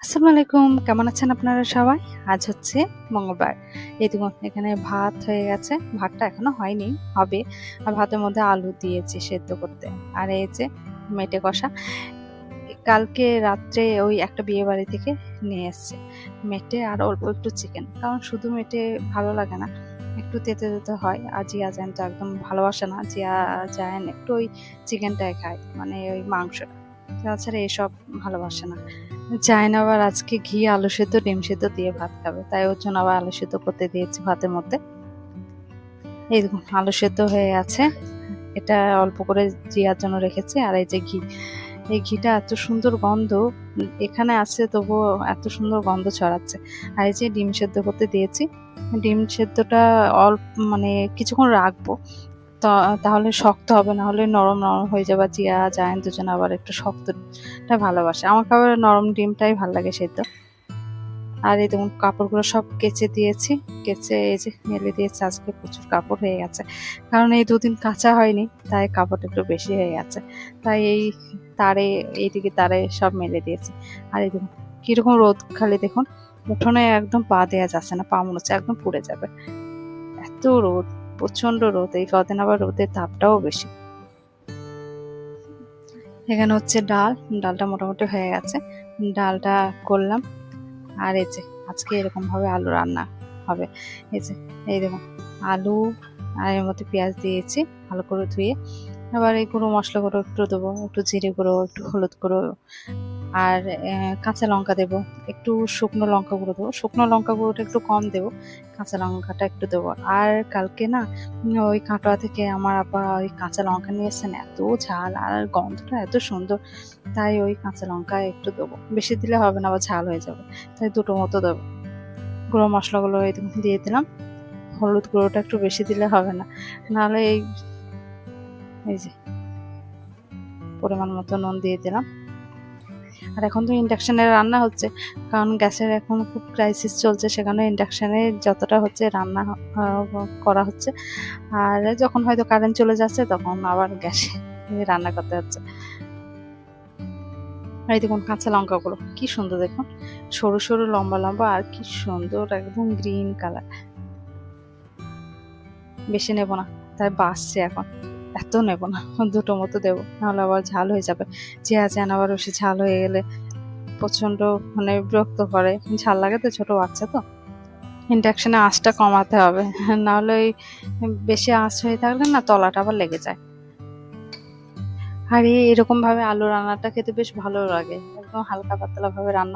আসসালামু আলাইকুম, কেমন আছেন আপনারা সবাই? আজ হচ্ছে মঙ্গলবার। এই দেখুন এখানে ভাত হয়ে গেছে, ভাতটা এখনো হয়নি, হবে। আর ভাতের মধ্যে আলু দিয়েছি সেদ্ধ করতে। আর এই যে মেটে কষা, কালকে রাত্রে ওই একটা বিয়ে বাড়ি থেকে নিয়ে এসছে মেটে আর অল্প একটু চিকেন, কারণ শুধু মেটে ভালো লাগে না, একটু তেতে তেতে হয়। আর জিয়া জান তো একদম ভালোবাসে না, জিয়া জান একটু ওই চিকেনটাই খায়, মানে ওই মাংসটা, তাছাড়া এসব ভালোবাসে না। জাইন আবার আজকে ঘি আলু সেদ্ধ ডিম সেদ্ধ দিয়ে ভাত খাবে, তাই ওর জন্য আবার আলু সেদ্ধ করতে দিয়েছি ভাতের মধ্যে। এই দেখুন আলু সেদ্ধ হয়ে আছে, এটা অল্প করে জিয়ার জন্য রেখেছি। আর এই যে ঘি, এই ঘিটা এত সুন্দর গন্ধ এখানে আছে, তবুও এত সুন্দর গন্ধ ছড়াচ্ছে। আর এই যে ডিম সেদ্ধ করতে দিয়েছি, ডিম সেদ্ধটা অল্প মানে কিছুক্ষণ রাখবো, তাহলে শক্ত হবে, না হলে নরম নরম হয়ে যাবে। জিয়া জায়ান দুজন আবার একটু শক্তটা ভালোবাসে, আমাকে আবার নরম ডিমটাই ভালো লাগে সেদ্ধ। আর এই দেখুন কাপড়গুলো সব কেচে দিয়েছি, কেচে এই যে মেলে দিয়েছি। আজকে প্রচুর কাপড় হয়ে গেছে, কারণ এই দুদিন কাঁচা হয়নি, তাই কাপড় একটু বেশি হয়ে গেছে। তাই এই তারে, এইদিকে তারে সব মেলে দিয়েছি। আর এই দেখুন কিরকম রোদ, খালি দেখুন উঠোনে একদম পা দেওয়া যাচ্ছে না, পা মনে হচ্ছে একদম পুড়ে যাবে, এত রোদ, প্রচন্ড রোদ। এই কদিন আবার রোদের তাপটাও বেশি। এখানে হচ্ছে ডালটা মোটামুটি হয়ে গেছে, ডালটা করলাম। আর এই যে আজকে এরকম ভাবে আলু রান্না হবে। এই যে এই দেখুন আলু, আর এর মধ্যে পেঁয়াজ দিয়েছি ভালো করে ধুয়ে। এবার এই গুঁড়ো মশলাগুলো একটু দেবো, একটু জিরে গুঁড়ো, একটু হলুদ গুঁড়ো, আর কাঁচা লঙ্কা দেবো, একটু শুকনো লঙ্কা গুঁড়ো দেবো। শুকনো লঙ্কা গুঁড়োটা একটু কম দেবো, কাঁচা লঙ্কাটা একটু দেবো। আর কালকে না ওই কাটোয়া থেকে আমার আপা ওই কাঁচা লঙ্কা নিয়ে এসেছেন, এত ঝাল আর গন্ধটা এত সুন্দর, তাই ওই কাঁচা লঙ্কা একটু দেবো, বেশি দিলে হবে না, আবার ঝাল হয়ে যাবে, তাই দুটো মতো দেবো। গুঁড়ো মশলাগুলো এই দিয়ে দিলাম, হলুদ গুঁড়োটা একটু বেশি দিলে হবে না, নাহলে এই যে পরিমাণ মতো নুন দিয়ে দিলাম। আর এখন তো ইন্ডাকশানে রান্না হচ্ছে, কারণ গ্যাসের এখন খুব ক্রাইসিস চলছে, সেখানে ইন্ডাকশানে যতটা হচ্ছে রান্না করা হচ্ছে। আর যখন হয়তো কারেন্ট চলে যাচ্ছে তখন আবার গ্যাসে রান্না করতে হচ্ছে। এই দেখুন কাঁচা লঙ্কাগুলো কি সুন্দর, দেখুন সরু সরু লম্বা লম্বা, আর কি সুন্দর একদম গ্রিন কালার। বেশি নেব না, তাই বাসছে এখন, এত নেব না, দুটো মতো দেবো, নাহলে আবার ঝাল হয়ে যাবে। চেয়ার আবার বেশি ঝাল হয়ে গেলে প্রচন্ড মানে বিরক্ত করে, ঝাল লাগে তো, ছোট বাচ্চা তো। ইন্ডাকশনে আঁচটা কমাতে হবে, নাহলে ওই বেশি আঁচ হয়ে থাকলে না তলাটা আবার লেগে যায়। আর এরকম ভাবে আলু রান্নাটা খেতে বেশ ভালো লাগে, একদম হালকা পাতলা ভাবে রান্না।